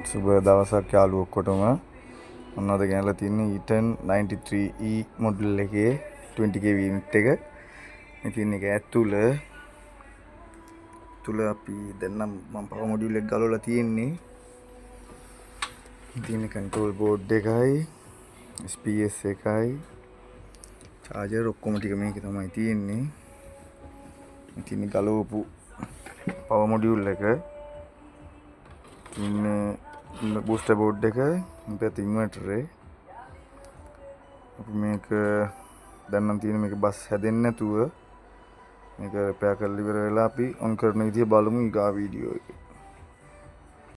සුබ දවසක් යාළුවෝ ඔක්කොටම. ඔන්න අද ගෙනලා තින්නේ E10 93E මොඩල් එකේ 20kV යුනිට් එක. ඉතින් ඒක ඇතුළ අපි දැන් නම් මම පවර් මොඩියුල් එක ගලවලා තියෙන්නේ. ඉතින් කන්ට්‍රෝල් බෝඩ් එකයි SPS එකයි චාර්ජර් ඔක්කොම ටික මේකේ තමයි තියෙන්නේ. ඉතින් ගලවපු පවර් මොඩියුල් එක ඉන්න බූස්ටර් බෝඩ් එක ඉතින් ඉන්වර්ටර් එක අපි මේක දැන් නම් තියෙන මේක බස් හැදෙන්නේ නැතුව මේක රිපෙයාර් කරලා ඉවර වෙලා අපි ඔන් කරන විදිය බලමු ඊගා වීඩියෝ එකේ.